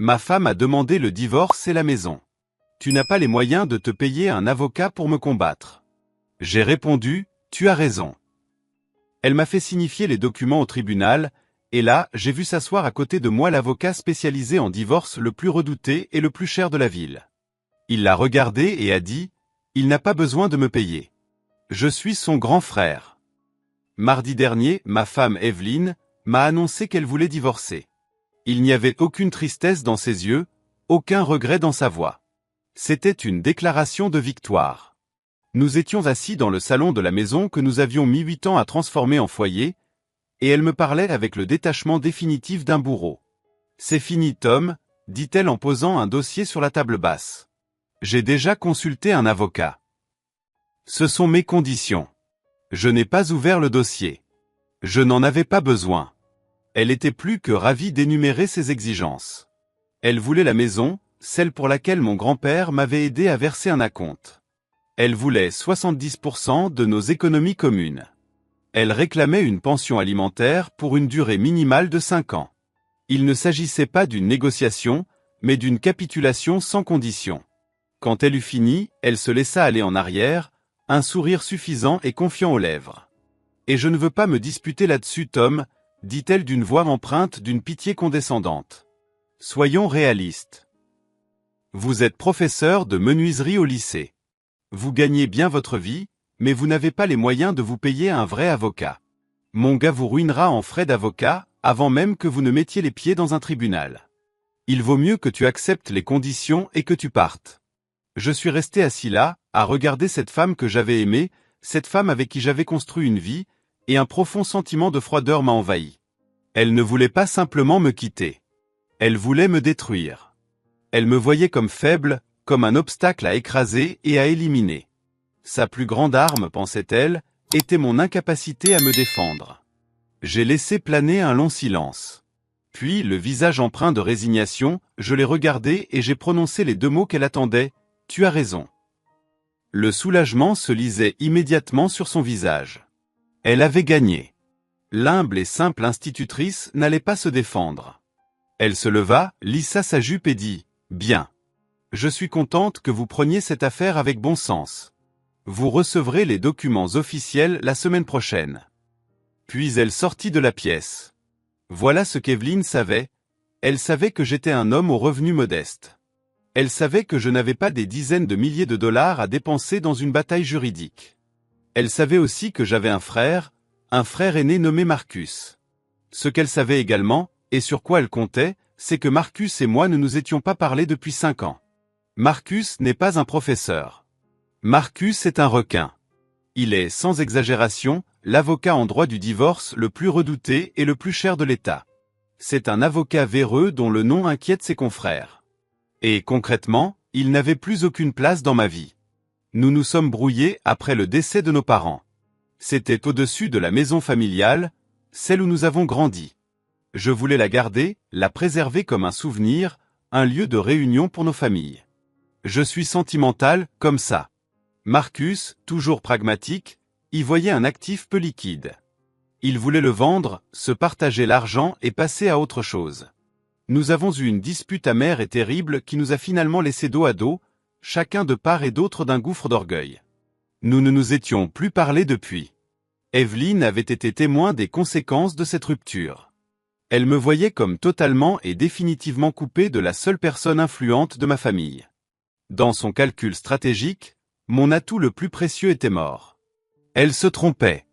Ma femme a demandé le divorce et la maison. Tu n'as pas les moyens de te payer un avocat pour me combattre. J'ai répondu, tu as raison. Elle m'a fait signifier les documents au tribunal, et là, j'ai vu s'asseoir à côté de moi l'avocat spécialisé en divorce le plus redouté et le plus cher de la ville. Il l'a regardé et a dit, il n'a pas besoin de me payer. Je suis son grand frère. Mardi dernier, ma femme Evelyne m'a annoncé qu'elle voulait divorcer. Il n'y avait aucune tristesse dans ses yeux, aucun regret dans sa voix. C'était une déclaration de victoire. Nous étions assis dans le salon de la maison que nous avions mis 8 ans à transformer en foyer, et elle me parlait avec le détachement définitif d'un bourreau. « C'est fini, Tom », dit-elle en posant un dossier sur la table basse. « J'ai déjà consulté un avocat. Ce sont mes conditions. Je n'ai pas ouvert le dossier. Je n'en avais pas besoin. » Elle était plus que ravie d'énumérer ses exigences. Elle voulait la maison, celle pour laquelle mon grand-père m'avait aidé à verser un acompte. Elle voulait 70% de nos économies communes. Elle réclamait une pension alimentaire pour une durée minimale de 5 ans. Il ne s'agissait pas d'une négociation, mais d'une capitulation sans condition. Quand elle eut fini, elle se laissa aller en arrière, un sourire suffisant et confiant aux lèvres. « Et je ne veux pas me disputer là-dessus, Tom », dit-elle d'une voix empreinte d'une pitié condescendante. « Soyons réalistes. Vous êtes professeur de menuiserie au lycée. Vous gagnez bien votre vie, mais vous n'avez pas les moyens de vous payer un vrai avocat. Mon gars vous ruinera en frais d'avocat, avant même que vous ne mettiez les pieds dans un tribunal. Il vaut mieux que tu acceptes les conditions et que tu partes. » Je suis resté assis là, à regarder cette femme que j'avais aimée, cette femme avec qui j'avais construit une vie, et un profond sentiment de froideur m'a envahi. Elle ne voulait pas simplement me quitter. Elle voulait me détruire. Elle me voyait comme faible, comme un obstacle à écraser et à éliminer. Sa plus grande arme, pensait-elle, était mon incapacité à me défendre. J'ai laissé planer un long silence. Puis, le visage empreint de résignation, je l'ai regardé et j'ai prononcé les 2 mots qu'elle attendait, « Tu as raison ». Le soulagement se lisait immédiatement sur son visage. Elle avait gagné. L'humble et simple institutrice n'allait pas se défendre. Elle se leva, lissa sa jupe et dit « Bien. Je suis contente que vous preniez cette affaire avec bon sens. Vous recevrez les documents officiels la semaine prochaine. » Puis elle sortit de la pièce. Voilà ce qu'Evelyne savait. Elle savait que j'étais un homme aux revenus modestes. Elle savait que je n'avais pas des dizaines de milliers de dollars à dépenser dans une bataille juridique. Elle savait aussi que j'avais un frère aîné nommé Marcus. Ce qu'elle savait également, et sur quoi elle comptait, c'est que Marcus et moi ne nous étions pas parlé depuis 5 ans. Marcus n'est pas un professeur. Marcus est un requin. Il est, sans exagération, l'avocat en droit du divorce le plus redouté et le plus cher de l'État. C'est un avocat véreux dont le nom inquiète ses confrères. Et concrètement, il n'avait plus aucune place dans ma vie. Nous nous sommes brouillés après le décès de nos parents. C'était au-dessus de la maison familiale, celle où nous avons grandi. Je voulais la garder, la préserver comme un souvenir, un lieu de réunion pour nos familles. Je suis sentimental, comme ça. Marcus, toujours pragmatique, y voyait un actif peu liquide. Il voulait le vendre, se partager l'argent et passer à autre chose. Nous avons eu une dispute amère et terrible qui nous a finalement laissé dos à dos, chacun de part et d'autre d'un gouffre d'orgueil. Nous ne nous étions plus parlé depuis. Evelyne avait été témoin des conséquences de cette rupture. Elle me voyait comme totalement et définitivement coupé de la seule personne influente de ma famille. Dans son calcul stratégique, mon atout le plus précieux était mort. Elle se trompait.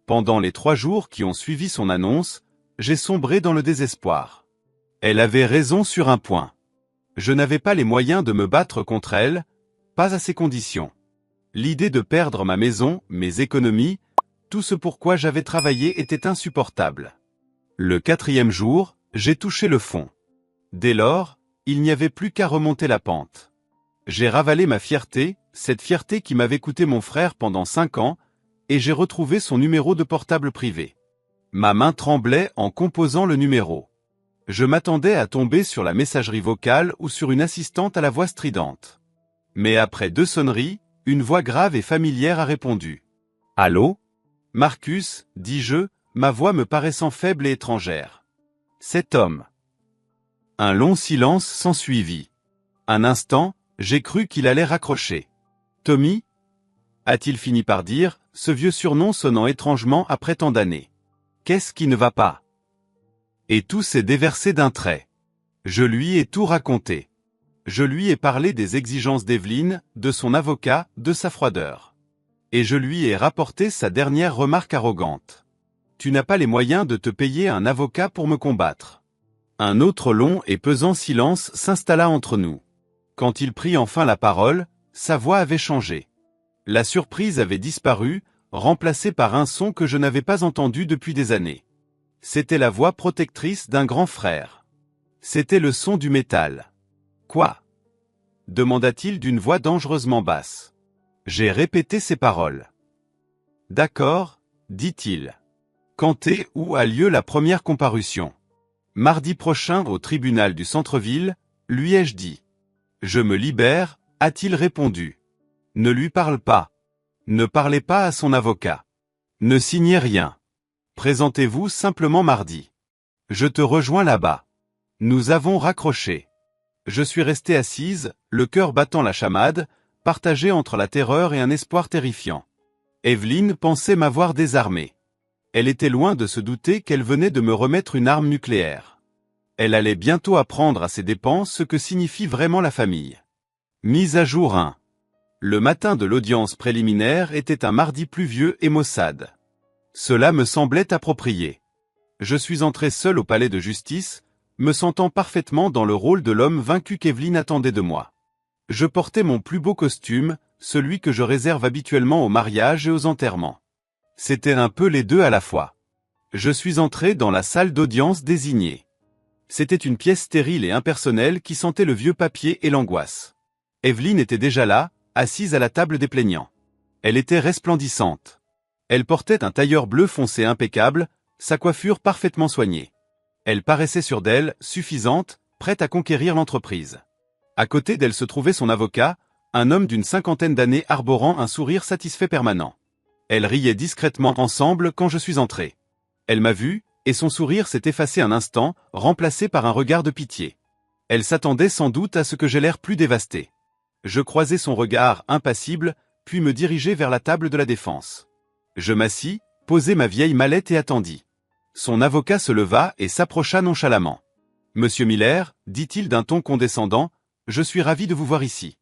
Pendant les 3 jours qui ont suivi son annonce, j'ai sombré dans le désespoir. Elle avait raison sur un point. Je n'avais pas les moyens de me battre contre elle, pas à ces conditions. L'idée de perdre ma maison, mes économies, tout ce pourquoi j'avais travaillé était insupportable. Le 4e jour, j'ai touché le fond. Dès lors, il n'y avait plus qu'à remonter la pente. J'ai ravalé ma fierté, cette fierté qui m'avait coûté mon frère pendant 5 ans, et j'ai retrouvé son numéro de portable privé. Ma main tremblait en composant le numéro. Je m'attendais à tomber sur la messagerie vocale ou sur une assistante à la voix stridente. Mais après 2 sonneries, une voix grave et familière a répondu. « Allô ? Marcus, dis-je, ma voix me paraissant faible et étrangère. C'est Tom. » Un long silence s'ensuivit. Un instant, j'ai cru qu'il allait raccrocher. « Tommy » a-t-il fini par dire, ce vieux surnom sonnant étrangement après tant d'années. « Qu'est-ce qui ne va pas ?» Et tout s'est déversé d'un trait. Je lui ai tout raconté. Je lui ai parlé des exigences d'Evelyne, de son avocat, de sa froideur. Et je lui ai rapporté sa dernière remarque arrogante. « Tu n'as pas les moyens de te payer un avocat pour me combattre. » Un autre long et pesant silence s'installa entre nous. Quand il prit enfin la parole, sa voix avait changé. La surprise avait disparu, remplacée par un son que je n'avais pas entendu depuis des années. C'était la voix protectrice d'un grand frère. C'était le son du métal. « Quoi ?» demanda-t-il d'une voix dangereusement basse. J'ai répété ces paroles. « D'accord, » dit-il. « Quand et où a lieu la première comparution ? » Mardi prochain au tribunal du centre-ville, lui ai-je dit. « Je me libère », a-t-il répondu. « Ne lui parle pas. Ne parlez pas à son avocat. Ne signez rien. Présentez-vous simplement mardi. Je te rejoins là-bas. » Nous avons raccroché. Je suis restée assise, le cœur battant la chamade, partagée entre la terreur et un espoir terrifiant. Evelyne pensait m'avoir désarmé. Elle était loin de se douter qu'elle venait de me remettre une arme nucléaire. Elle allait bientôt apprendre à ses dépens ce que signifie vraiment la famille. Mise à jour 1. Le matin de l'audience préliminaire était un mardi pluvieux et maussade. Cela me semblait approprié. Je suis entré seul au palais de justice, me sentant parfaitement dans le rôle de l'homme vaincu qu'Evelyne attendait de moi. Je portais mon plus beau costume, celui que je réserve habituellement aux mariages et aux enterrements. C'était un peu les deux à la fois. Je suis entré dans la salle d'audience désignée. C'était une pièce stérile et impersonnelle qui sentait le vieux papier et l'angoisse. Evelyne était déjà là, assise à la table des plaignants. Elle était resplendissante. Elle portait un tailleur bleu foncé impeccable, sa coiffure parfaitement soignée. Elle paraissait sûre d'elle, suffisante, prête à conquérir l'entreprise. À côté d'elle se trouvait son avocat, un homme d'une 50aine d'années arborant un sourire satisfait permanent. Elle riait discrètement ensemble quand je suis entré. Elle m'a vu, et son sourire s'est effacé un instant, remplacé par un regard de pitié. Elle s'attendait sans doute à ce que j'aie l'air plus dévasté. Je croisai son regard impassible, puis me dirigeai vers la table de la défense. Je m'assis, posai ma vieille mallette et attendis. Son avocat se leva et s'approcha nonchalamment. « Monsieur Miller, dit-il d'un ton condescendant, je suis ravi de vous voir ici.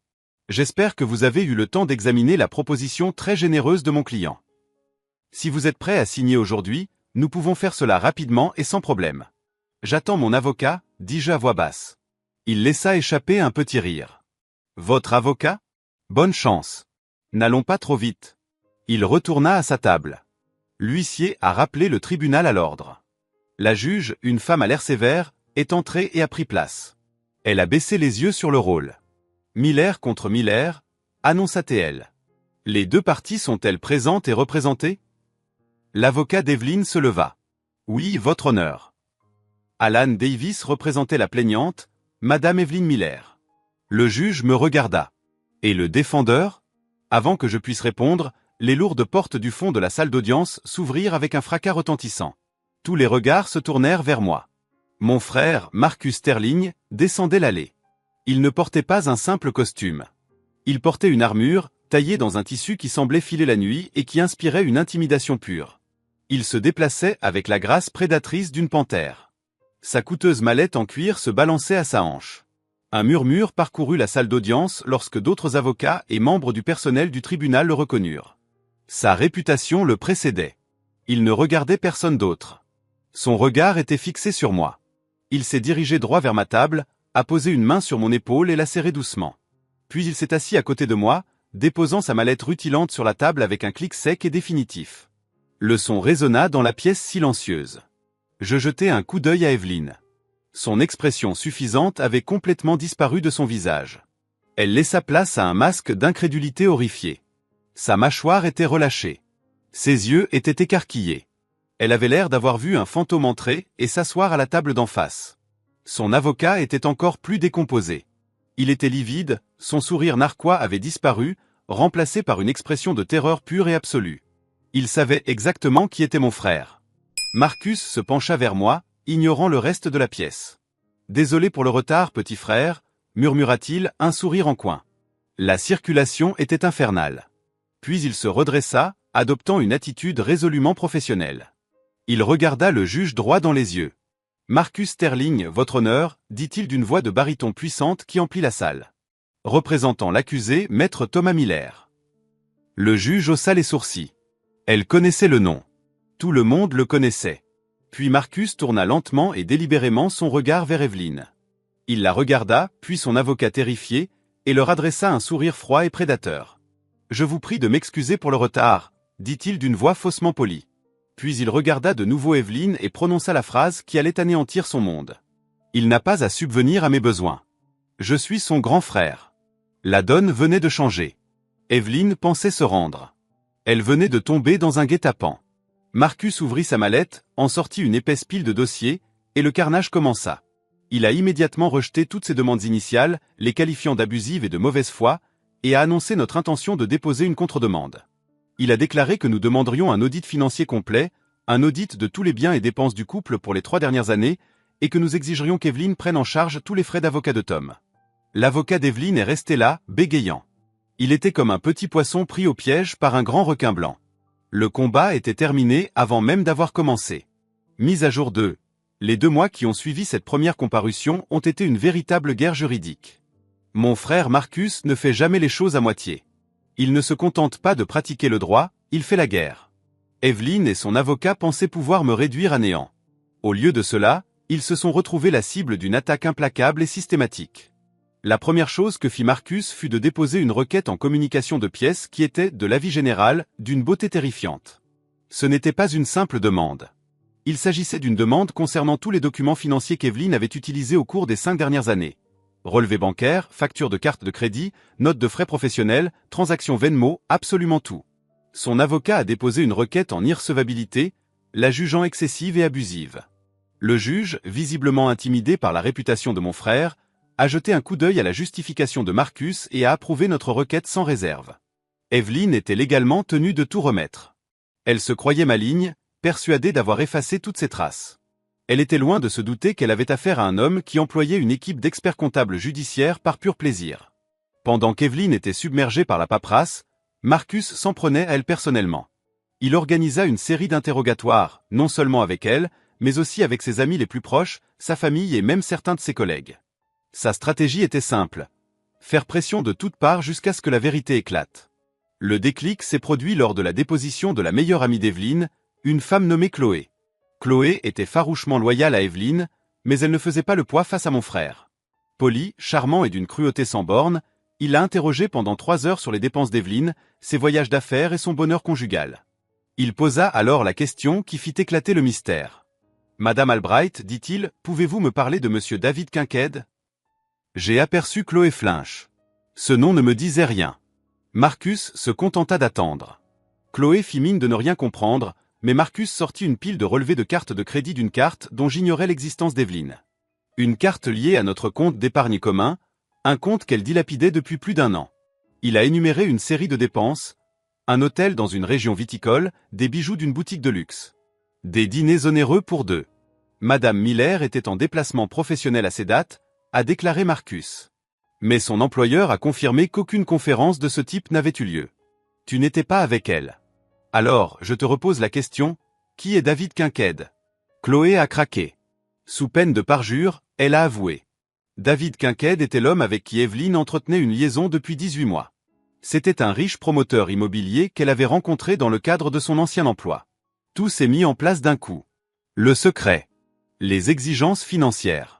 J'espère que vous avez eu le temps d'examiner la proposition très généreuse de mon client. Si vous êtes prêt à signer aujourd'hui, nous pouvons faire cela rapidement et sans problème. J'attends mon avocat, dis-je à voix basse. Il laissa échapper un petit rire. Votre avocat ? Bonne chance. N'allons pas trop vite. Il retourna à sa table. L'huissier a rappelé le tribunal à l'ordre. La juge, une femme à l'air sévère, est entrée et a pris place. Elle a baissé les yeux sur le rôle. Miller contre Miller, annonça-t-elle. Les deux parties sont-elles présentes et représentées ? L'avocat d'Evelyne se leva. Oui, votre honneur. Alan Davis représentait la plaignante, Madame Evelyne Miller. Le juge me regarda. Et le défendeur ? Avant que je puisse répondre, les lourdes portes du fond de la salle d'audience s'ouvrirent avec un fracas retentissant. Tous les regards se tournèrent vers moi. Mon frère, Marcus Sterling, descendait l'allée. Il ne portait pas un simple costume. Il portait une armure, taillée dans un tissu qui semblait filer la nuit et qui inspirait une intimidation pure. Il se déplaçait avec la grâce prédatrice d'une panthère. Sa coûteuse mallette en cuir se balançait à sa hanche. Un murmure parcourut la salle d'audience lorsque d'autres avocats et membres du personnel du tribunal le reconnurent. Sa réputation le précédait. Il ne regardait personne d'autre. Son regard était fixé sur moi. Il s'est dirigé droit vers ma table, a posé une main sur mon épaule et l'a serrée doucement. Puis il s'est assis à côté de moi, déposant sa mallette rutilante sur la table avec un clic sec et définitif. Le son résonna dans la pièce silencieuse. Je jetai un coup d'œil à Evelyne. Son expression suffisante avait complètement disparu de son visage. Elle laissa place à un masque d'incrédulité horrifiée. Sa mâchoire était relâchée. Ses yeux étaient écarquillés. Elle avait l'air d'avoir vu un fantôme entrer et s'asseoir à la table d'en face. Son avocat était encore plus décomposé. Il était livide, son sourire narquois avait disparu, remplacé par une expression de terreur pure et absolue. Il savait exactement qui était mon frère. Marcus se pencha vers moi, ignorant le reste de la pièce. Désolé pour le retard, petit frère, murmura-t-il, un sourire en coin. La circulation était infernale. Puis il se redressa, adoptant une attitude résolument professionnelle. Il regarda le juge droit dans les yeux. « Marcus Sterling, votre honneur, dit-il d'une voix de baryton puissante qui emplit la salle. Représentant l'accusé, maître Thomas Miller. » Le juge haussa les sourcils. Elle connaissait le nom. Tout le monde le connaissait. Puis Marcus tourna lentement et délibérément son regard vers Evelyne. Il la regarda, puis son avocat terrifié, et leur adressa un sourire froid et prédateur. « Je vous prie de m'excuser pour le retard, » dit-il d'une voix faussement polie. Puis il regarda de nouveau Evelyne et prononça la phrase qui allait anéantir son monde. « Il n'a pas à subvenir à mes besoins. Je suis son grand frère. » La donne venait de changer. Evelyne pensait se rendre. Elle venait de tomber dans un guet-apens. Marcus ouvrit sa mallette, en sortit une épaisse pile de dossiers, et le carnage commença. Il a immédiatement rejeté toutes ses demandes initiales, les qualifiant d'abusives et de mauvaise foi, et a annoncé notre intention de déposer une contre-demande. Il a déclaré que nous demanderions un audit financier complet, un audit de tous les biens et dépenses du couple pour les 3 dernières années, et que nous exigerions qu'Evelyne prenne en charge tous les frais d'avocat de Tom. L'avocat d'Evelyne est resté là, bégayant. Il était comme un petit poisson pris au piège par un grand requin blanc. Le combat était terminé avant même d'avoir commencé. Mise à jour 2. Les 2 mois qui ont suivi cette première comparution ont été une véritable guerre juridique. Mon frère Marcus ne fait jamais les choses à moitié. Il ne se contente pas de pratiquer le droit, il fait la guerre. Evelyne et son avocat pensaient pouvoir me réduire à néant. Au lieu de cela, ils se sont retrouvés la cible d'une attaque implacable et systématique. La première chose que fit Marcus fut de déposer une requête en communication de pièces qui était, de l'avis général, d'une beauté terrifiante. Ce n'était pas une simple demande. Il s'agissait d'une demande concernant tous les documents financiers qu'Evelyne avait utilisés au cours des 5 dernières années. Relevés bancaires, factures de carte de crédit, notes de frais professionnels, transactions Venmo, absolument tout. Son avocat a déposé une requête en irrecevabilité, la jugeant excessive et abusive. Le juge, visiblement intimidé par la réputation de mon frère, a jeté un coup d'œil à la justification de Marcus et a approuvé notre requête sans réserve. Evelyne était légalement tenue de tout remettre. Elle se croyait maligne, persuadée d'avoir effacé toutes ses traces. Elle était loin de se douter qu'elle avait affaire à un homme qui employait une équipe d'experts comptables judiciaires par pur plaisir. Pendant qu'Evelyne était submergée par la paperasse, Marcus s'en prenait à elle personnellement. Il organisa une série d'interrogatoires, non seulement avec elle, mais aussi avec ses amis les plus proches, sa famille et même certains de ses collègues. Sa stratégie était simple. Faire pression de toutes parts jusqu'à ce que la vérité éclate. Le déclic s'est produit lors de la déposition de la meilleure amie d'Evelyne, une femme nommée Chloé. Chloé était farouchement loyale à Evelyne, mais elle ne faisait pas le poids face à mon frère. Poli, charmant et d'une cruauté sans borne, il l'a interrogé pendant 3 heures sur les dépenses d'Evelyne, ses voyages d'affaires et son bonheur conjugal. Il posa alors la question qui fit éclater le mystère. « Madame Albright, dit-il, pouvez-vous me parler de monsieur David Kincaid ?» J'ai aperçu Chloé Flinch. Ce nom ne me disait rien. Marcus se contenta d'attendre. Chloé fit mine de ne rien comprendre, mais Marcus sortit une pile de relevés de cartes de crédit d'une carte dont j'ignorais l'existence d'Evelyne. Une carte liée à notre compte d'épargne commun, un compte qu'elle dilapidait depuis plus d'1 an. Il a énuméré une série de dépenses, un hôtel dans une région viticole, des bijoux d'une boutique de luxe. Des dîners onéreux pour 2. Madame Miller était en déplacement professionnel à ces dates, a déclaré Marcus. Mais son employeur a confirmé qu'aucune conférence de ce type n'avait eu lieu. Tu n'étais pas avec elle. Alors, je te repose la question, qui est David Kincaid ? Chloé a craqué. Sous peine de parjure, elle a avoué. David Kincaid était l'homme avec qui Evelyne entretenait une liaison depuis 18 mois. C'était un riche promoteur immobilier qu'elle avait rencontré dans le cadre de son ancien emploi. Tout s'est mis en place d'un coup. Le secret. Les exigences financières.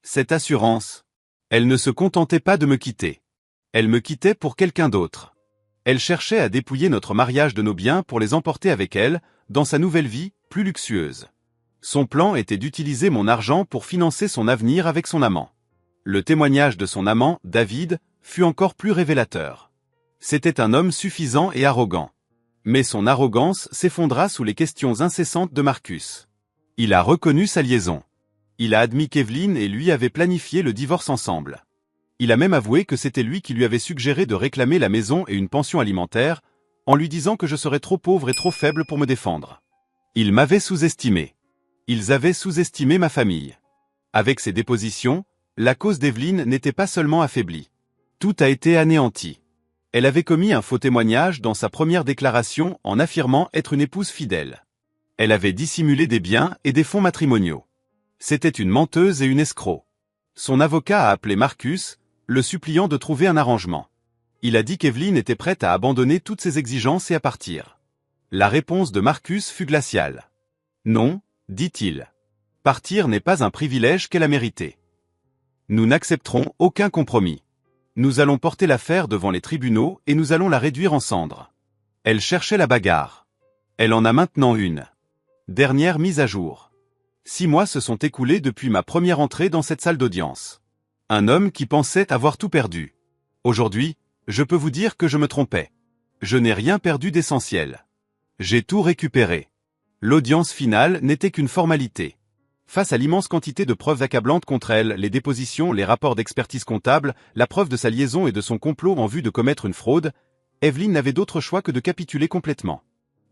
Cette assurance. Elle ne se contentait pas de me quitter. Elle me quittait pour quelqu'un d'autre. Elle cherchait à dépouiller notre mariage de nos biens pour les emporter avec elle, dans sa nouvelle vie, plus luxueuse. Son plan était d'utiliser mon argent pour financer son avenir avec son amant. Le témoignage de son amant, David, fut encore plus révélateur. C'était un homme suffisant et arrogant. Mais son arrogance s'effondra sous les questions incessantes de Marcus. Il a reconnu sa liaison. Il a admis qu'Evelyne et lui avaient planifié le divorce ensemble. Il a même avoué que c'était lui qui lui avait suggéré de réclamer la maison et une pension alimentaire, en lui disant que je serais trop pauvre et trop faible pour me défendre. Il m'avait sous-estimé. Ils avaient sous-estimé ma famille. Avec ces dépositions, la cause d'Evelyne n'était pas seulement affaiblie. Tout a été anéanti. Elle avait commis un faux témoignage dans sa première déclaration en affirmant être une épouse fidèle. Elle avait dissimulé des biens et des fonds matrimoniaux. C'était une menteuse et une escroc. Son avocat a appelé Marcus, le suppliant de trouver un arrangement. Il a dit qu'Evelyne était prête à abandonner toutes ses exigences et à partir. La réponse de Marcus fut glaciale. Non, dit-il. Partir n'est pas un privilège qu'elle a mérité. Nous n'accepterons aucun compromis. Nous allons porter l'affaire devant les tribunaux et nous allons la réduire en cendres. Elle cherchait la bagarre. Elle en a maintenant une. Dernière mise à jour. 6 mois se sont écoulés depuis ma première entrée dans cette salle d'audience. Un homme qui pensait avoir tout perdu. Aujourd'hui, je peux vous dire que je me trompais. Je n'ai rien perdu d'essentiel. J'ai tout récupéré. L'audience finale n'était qu'une formalité. Face à l'immense quantité de preuves accablantes contre elle, les dépositions, les rapports d'expertise comptable, la preuve de sa liaison et de son complot en vue de commettre une fraude, Evelyne n'avait d'autre choix que de capituler complètement.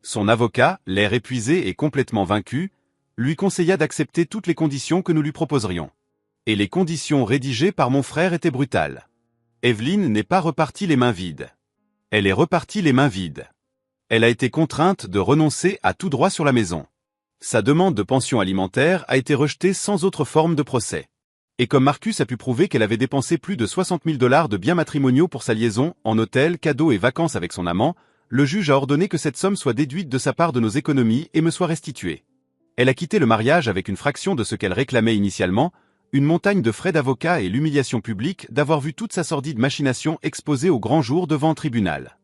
Son avocat, l'air épuisé et complètement vaincu, lui conseilla d'accepter toutes les conditions que nous lui proposerions. Et les conditions rédigées par mon frère étaient brutales. Evelyne n'est pas repartie les mains vides. Elle est repartie les mains vides. Elle a été contrainte de renoncer à tout droit sur la maison. Sa demande de pension alimentaire a été rejetée sans autre forme de procès. Et comme Marcus a pu prouver qu'elle avait dépensé plus de 60 000 $ de biens matrimoniaux pour sa liaison, en hôtel, cadeaux et vacances avec son amant, le juge a ordonné que cette somme soit déduite de sa part de nos économies et me soit restituée. Elle a quitté le mariage avec une fraction de ce qu'elle réclamait initialement, une montagne de frais d'avocat et l'humiliation publique d'avoir vu toute sa sordide machination exposée au grand jour devant un tribunal.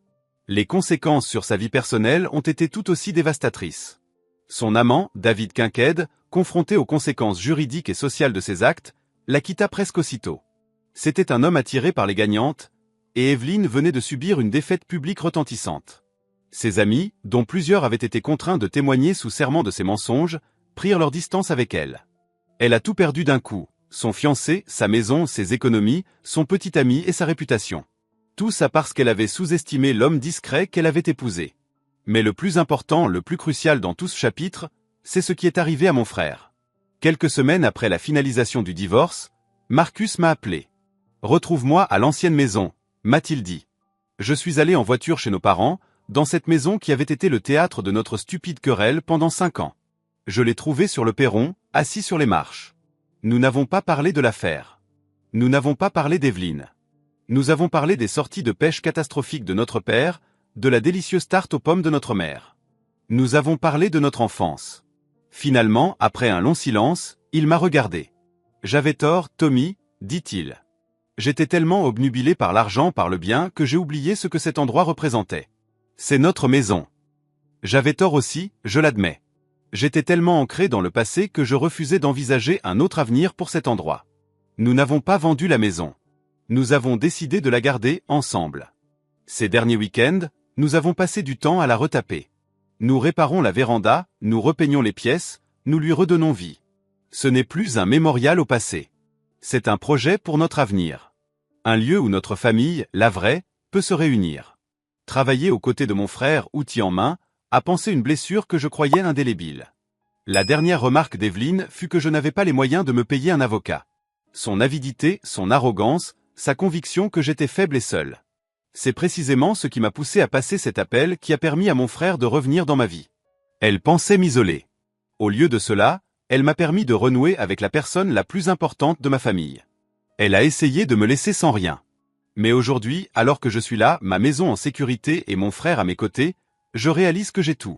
Les conséquences sur sa vie personnelle ont été tout aussi dévastatrices. Son amant, David Quinqued, confronté aux conséquences juridiques et sociales de ses actes, la quitta presque aussitôt. C'était un homme attiré par les gagnantes, et Evelyne venait de subir une défaite publique retentissante. Ses amis, dont plusieurs avaient été contraints de témoigner sous serment de ses mensonges, prirent leur distance avec elle. Elle a tout perdu d'un coup, son fiancé, sa maison, ses économies, son petit ami et sa réputation. Tout ça parce qu'elle avait sous-estimé l'homme discret qu'elle avait épousé. Mais le plus important, le plus crucial dans tout ce chapitre, c'est ce qui est arrivé à mon frère. Quelques semaines après la finalisation du divorce, Marcus m'a appelé. « Retrouve-moi à l'ancienne maison », m'a-t-il dit. Je suis allé en voiture chez nos parents, dans cette maison qui avait été le théâtre de notre stupide querelle pendant 5 ans. Je l'ai trouvé sur le perron, assis sur les marches. Nous n'avons pas parlé de l'affaire. Nous n'avons pas parlé d'Evelyne. Nous avons parlé des sorties de pêche catastrophiques de notre père, de la délicieuse tarte aux pommes de notre mère. Nous avons parlé de notre enfance. Finalement, après un long silence, il m'a regardé. J'avais tort, Tommy, dit-il. J'étais tellement obnubilé par l'argent, par le bien, que j'ai oublié ce que cet endroit représentait. C'est notre maison. J'avais tort aussi, je l'admets. J'étais tellement ancré dans le passé que je refusais d'envisager un autre avenir pour cet endroit. Nous n'avons pas vendu la maison. Nous avons décidé de la garder ensemble. Ces derniers week-ends, nous avons passé du temps à la retaper. Nous réparons la véranda, nous repeignons les pièces, nous lui redonnons vie. Ce n'est plus un mémorial au passé. C'est un projet pour notre avenir. Un lieu où notre famille, la vraie, peut se réunir. Travailler aux côtés de mon frère, outil en main, à panser une blessure que je croyais indélébile. La dernière remarque d'Evelyne fut que je n'avais pas les moyens de me payer un avocat. Son avidité, son arrogance, sa conviction que j'étais faible et seul. C'est précisément ce qui m'a poussé à passer cet appel qui a permis à mon frère de revenir dans ma vie. Elle pensait m'isoler. Au lieu de cela, elle m'a permis de renouer avec la personne la plus importante de ma famille. Elle a essayé de me laisser sans rien. Mais aujourd'hui, alors que je suis là, ma maison en sécurité et mon frère à mes côtés, je réalise que j'ai tout.